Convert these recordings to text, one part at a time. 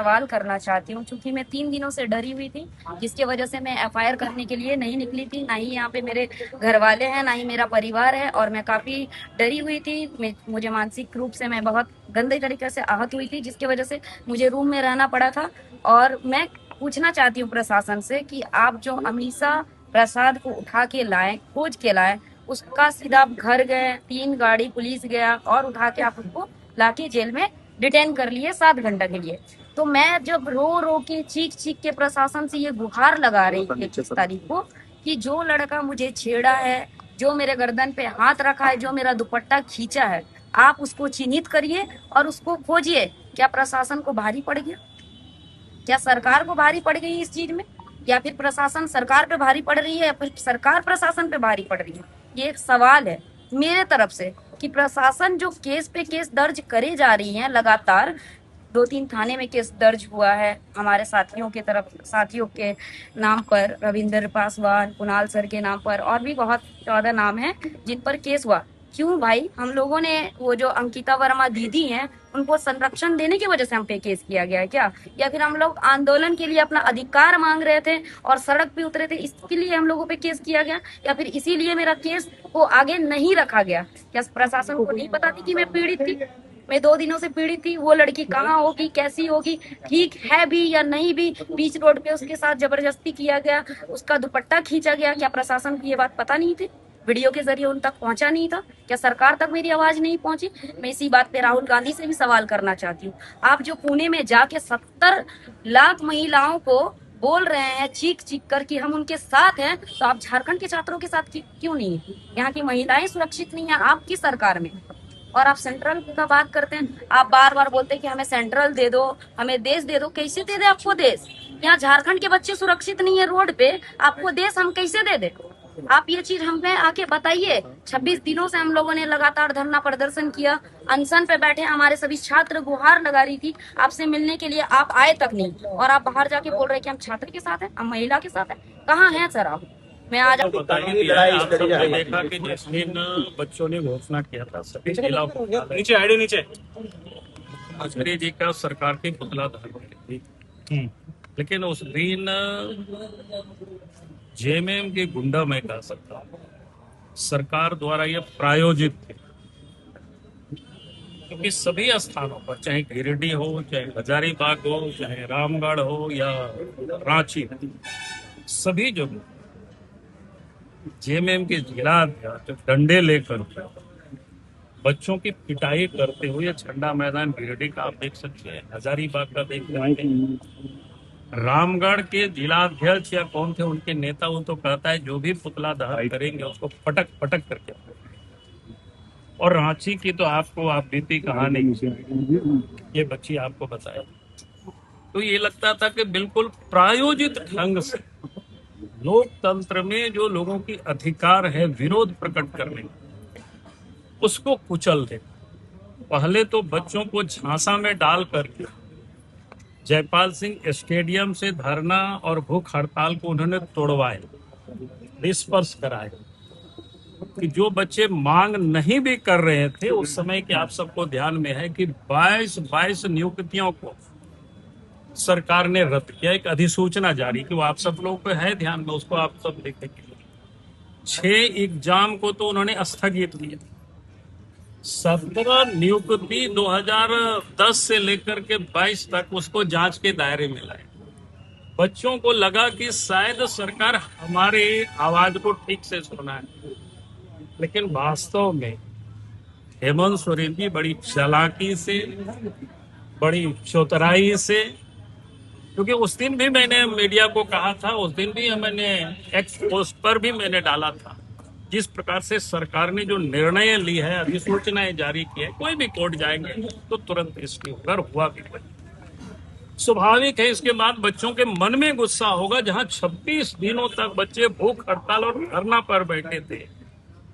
सवाल करना चाहती हूँ, क्योंकि मैं 3 दिनों से डरी हुई थी, जिसकी वजह से मैं एफआईआर करने के लिए नहीं निकली थी। ना ही यहाँ पे मेरे घर वाले हैं, ना ही मेरा परिवार है, और मैं काफी डरी हुई थी। मुझे मानसिक रूप से मैं बहुत गंदे तरीके से आहत हुई थी, जिसकी वजह से मुझे रूम में रहना पड़ा था। और मैं पूछना चाहती हूँ प्रशासन से कि आप जो अमीषा प्रसाद को उठा के लाए, खोज के लाए, उसका सीधा आप घर गए, 3 गाड़ी पुलिस गया और उठा के आप उसको लाके जेल में डिटेन कर लिए 7 घंटा के लिए। तो मैं जब रो रो के चीख चीख के प्रशासन से ये गुहार लगा रही थी 21 तारीख को कि जो लड़का मुझे छेड़ा है, जो मेरे गर्दन पे हाथ रखा है, जो मेरा दुपट्टा खींचा है, आप उसको चिन्हित करिए और उसको खोजिए। क्या प्रशासन को भारी पड़ गया? क्या सरकार को भारी पड़ गई इस चीज में, या फिर प्रशासन सरकार पे भारी पड़ रही है, या फिर सरकार प्रशासन पे भारी पड़ रही है? ये एक सवाल है मेरे तरफ से कि प्रशासन जो केस पे केस दर्ज करे जा रही है लगातार। 2-3 थाने में केस दर्ज हुआ है हमारे साथियों के नाम पर, रविंद्र पासवान, कुणाल सर के नाम पर, और भी बहुत ज्यादा नाम है जिन पर केस हुआ। क्यों भाई? हम लोगों ने वो जो अंकिता वर्मा दीदी हैं, उनको संरक्षण देने की वजह से हम पे केस किया गया है क्या? या फिर हम लोग आंदोलन के लिए अपना अधिकार मांग रहे थे और सड़क पे उतरे थे, इसके लिए हम लोगों पे केस किया गया? या फिर इसीलिए मेरा केस को आगे नहीं रखा गया? क्या प्रशासन को नहीं पता थी कि मैं पीड़ित थी? मैं 2 दिनों से पीड़ित थी। वो लड़की कहाँ होगी, कैसी होगी, ठीक है भी या नहीं भी, बीच रोड पे उसके साथ जबरदस्ती किया गया, उसका दुपट्टा खींचा गया, क्या प्रशासन को ये बात पता नहीं थी? वीडियो के जरिए उन तक पहुंचा नहीं था क्या? सरकार तक मेरी आवाज नहीं पहुंची? मैं इसी बात पे राहुल गांधी से भी सवाल करना चाहती हूँ। आप जो पुणे में जाके 70 लाख महिलाओं को बोल रहे हैं चीख चीख कर कि हम उनके साथ हैं, तो आप झारखंड के छात्रों के साथ क्यों नहीं है? यहाँ की महिलाएं सुरक्षित नहीं है आपकी सरकार में। और आप सेंट्रल का बात करते हैं, आप बार बार बोलते हैं कि हमें सेंट्रल दे दो, हमें देश दे दो। कैसे दे दे आपको देश? यहाँ झारखंड के बच्चे सुरक्षित नहीं है रोड पे, आपको देश हम कैसे दे दे? आप ये चीज हमें आके बताइए। 26 दिनों से हम लोगों ने लगातार धरना प्रदर्शन किया, अनशन पे बैठे, हमारे सभी छात्र गुहार लगा रही थी आपसे मिलने के लिए, आप आए तक नहीं, और आप बाहर जाके बोल रहे हैं कि हम छात्र के साथ हैं, हम महिला के साथ हैं। कहाँ हैं सर आप? मैं आज आप सबने देखा कि जिस दिन बच्चों ने घोषणा किया था सभी जिला नीचे आईडी नीचे मुख्यमंत्री जी का सरकार के पुतला दहन थी, लेकिन उस दिन जेएमएम के गुंडा, मैं कह सकता हूँ, सरकार द्वारा यह प्रायोजित थे। क्योंकि सभी स्थानों पर, चाहे गिरिडीह हो, चाहे हजारीबाग हो, चाहे रामगढ़ हो या रांची, सभी जगह जेएमएम के जिला अध्यक्ष डंडे लेकर बच्चों की पिटाई करते हुए, झंडा मैदान गिरिडीह का आप देख सकते हैं, हजारीबाग का देख सकते हैं, रामगढ़ के जिलाध्यक्ष या कौन थे उनके नेता, वो तो कहता है जो भी पुतला दहन करेंगे उसको पटक पटक करके। और रांची की तो आपको आप बीती कहानी ये बच्ची आपको बताए, तो ये लगता था कि बिल्कुल प्रायोजित ढंग से लोकतंत्र में जो लोगों की अधिकार है विरोध प्रकट करने, उसको कुचल दे। पहले तो बच्चों को झांसा में डाल करके जयपाल सिंह स्टेडियम से धरना और भूख हड़ताल को उन्होंने तोड़वाए, निष्पर्श कराए कि जो बच्चे मांग नहीं भी कर रहे थे उस समय के, आप सबको ध्यान में है कि 22 नियुक्तियों को सरकार ने रद्द किया, एक अधिसूचना जारी की, वो आप सब लोगों को है ध्यान में, उसको आप सब देखेंगे। 6 एग्जाम को तो उन्होंने स्थगित किया। 17 नियुक्ति 2010 से लेकर के 22 तक उसको जांच के दायरे में लाए। बच्चों को लगा कि शायद सरकार हमारे आवाज को ठीक से सुना है, लेकिन वास्तव में हेमंत सोरेन की बड़ी चालाकी से, बड़ी चौतराई से, क्योंकि उस दिन भी मैंने मीडिया को कहा था, उस दिन भी मैंने एक्स पोस्ट पर भी मैंने डाला था, जिस प्रकार से सरकार ने जो निर्णय ली है, अधिसूचनाएं जारी की है, कोई भी कोर्ट जाएंगे तो तुरंत इसके ऊपर हुआ भी स्वाभाविक है। इसके बाद बच्चों के मन में गुस्सा होगा, जहां 26 दिनों तक बच्चे भूख हड़ताल और धरना पर बैठे थे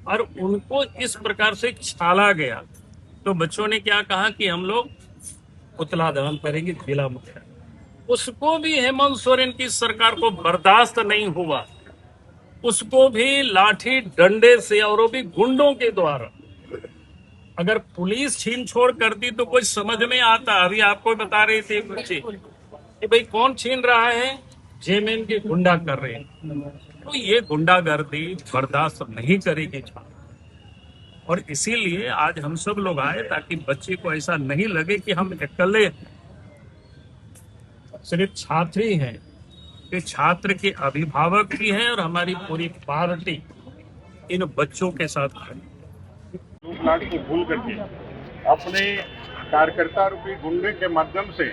और उनको इस प्रकार से छाला गया, तो बच्चों ने क्या कहा कि हम लोग पुतला दहन करेंगे जिला मुख्यालय। उसको भी हेमंत सोरेन की सरकार को बर्दाश्त नहीं हुआ, उसको भी लाठी डंडे से और वो भी गुंडों के द्वारा अगर पुलिस छीन छोड़ करती तो कुछ समझ में आता। अभी आपको बता रही थी बच्ची कि भाई कौन छीन रहा है, जेएमएम के गुंडा कर रहे हैं। तो ये गुंडागर्दी बर्दाश्त नहीं करेगी छात्र। और इसीलिए आज हम सब लोग आए ताकि बच्चे को ऐसा नहीं लगे कि हम अकेले सिर्फ छात्र ही हैं, ये छात्र के अभिभावक भी हैं और हमारी पूरी पार्टी इन बच्चों के साथ खड़ी। लोकलाज को भूल करके अपने कार्यकर्ता रूपी गुंडे के माध्यम से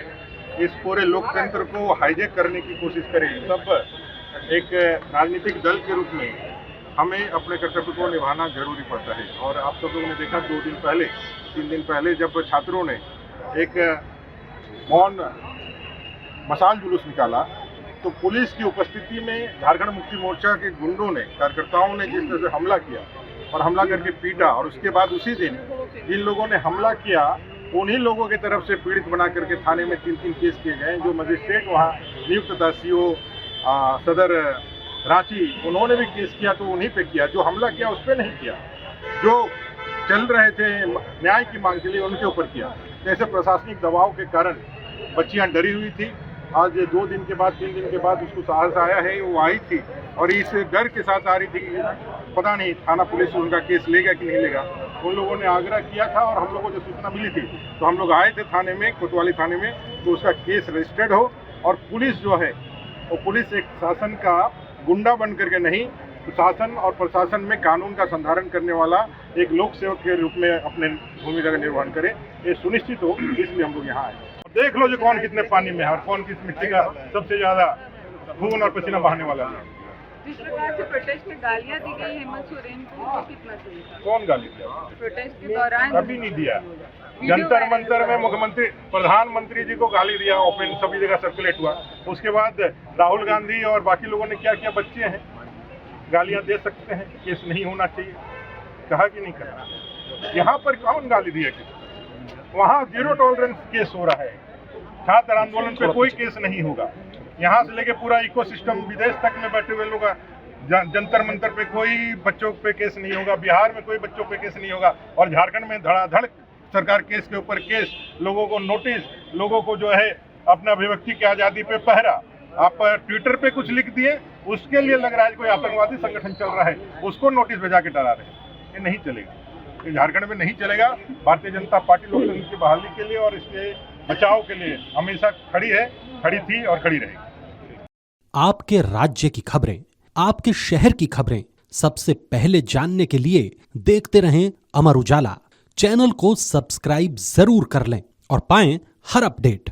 इस पूरे लोकतंत्र को हाईजैक करने की कोशिश करें। तब एक राजनीतिक दल के रूप में हमें अपने कर्तव्य को निभाना जरूरी पड़ता है। और आप सब लोगों ने देखा 3 दिन पहले जब छात्रों ने एक मौन मसाल जुलूस निकाला तो पुलिस की उपस्थिति में झारखंड मुक्ति मोर्चा के गुंडों ने, कार्यकर्ताओं ने जिस तरह से हमला किया और हमला करके पीटा, और उसके बाद उसी दिन जिन लोगों ने हमला किया उन्हीं लोगों की तरफ से पीड़ित बना करके थाने में 3 केस किए गए। जो मजिस्ट्रेट वहाँ नियुक्त था, सीओ सदर रांची, उन्होंने भी केस किया तो उन्हीं पे किया। जो हमला किया उस पर नहीं किया, जो चल रहे थे न्याय की मांग के लिए उनके ऊपर किया। जैसे प्रशासनिक दबाव के कारण बच्चियां डरी हुई थी। आज 2 दिन के बाद 3 दिन के बाद उसको साहस आया है, वो आई थी और इस डर के साथ आ रही थी कि पता नहीं थाना पुलिस उनका केस लेगा कि नहीं लेगा। उन लोगों ने आग्रह किया था और हम लोगों को जो सूचना मिली थी तो हम लोग आए थे थाने में, कोतवाली थाने में, तो उसका केस रजिस्टर्ड हो। और पुलिस जो है वो पुलिस एक शासन का गुंडा बन करके नहीं, तो शासन और प्रशासन में कानून का संधारण करने वाला एक लोक सेवक के रूप में अपने भूमिका का निर्वहन करे, ये सुनिश्चित हो। इसलिए हम लोग यहाँ आए। देख लो जो कौन कितने पानी में है और कौन किस मिट्टी का सबसे ज्यादा खून और पसीना बहाने वाला है। जिस प्रकार से प्रोटेस्ट में गालियां दी गई हेमंत सोरेन को, वो कितना सही था? कौन गाली दिया? प्रोटेस्ट के दौरान कभी नहीं दिया। जंतर मंतर में मुख्यमंत्री प्रधानमंत्री जी को गाली दिया, ओपन सभी जगह सर्कुलेट हुआ। उसके बाद राहुल गांधी और बाकी लोगों ने क्या किया? बच्चे हैं, गालियां दे सकते हैं, केस नहीं होना चाहिए, कहा कि नहीं कहा? यहाँ पर कौन गाली दिया? वहाँ 0 टॉलरेंस केस हो रहा है। छात्र आंदोलन पे कोई केस नहीं होगा। यहाँ से लेके पूरा इकोसिस्टम विदेश तक में बैठे हुए लोग, जंतर मंतर पे कोई बच्चों पे केस नहीं होगा, बिहार में कोई बच्चों पे केस नहीं होगा, और झारखंड में धड़ाधड़ सरकार केस के ऊपर केस, लोगों को नोटिस, लोगों को जो है अपना अभिव्यक्ति की आज़ादी पे पहरा। आप ट्विटर पे कुछ लिख दिए, उसके लिए लग रहा है कोई आतंकवादी संगठन चल रहा है, उसको नोटिस भेजा के डरा रहे हैं। ये नहीं चलेगा, ये झारखंड में नहीं चलेगा। भारतीय जनता पार्टी लोकतंत्र की बहाली के लिए और इसके बचाव के लिए हमेशा खड़ी है, खड़ी थी और खड़ी रहेगी। आपके राज्य की खबरें, आपके शहर की खबरें सबसे पहले जानने के लिए देखते रहें अमर उजाला। चैनल को सब्सक्राइब जरूर कर लें और पाएं हर अपडेट।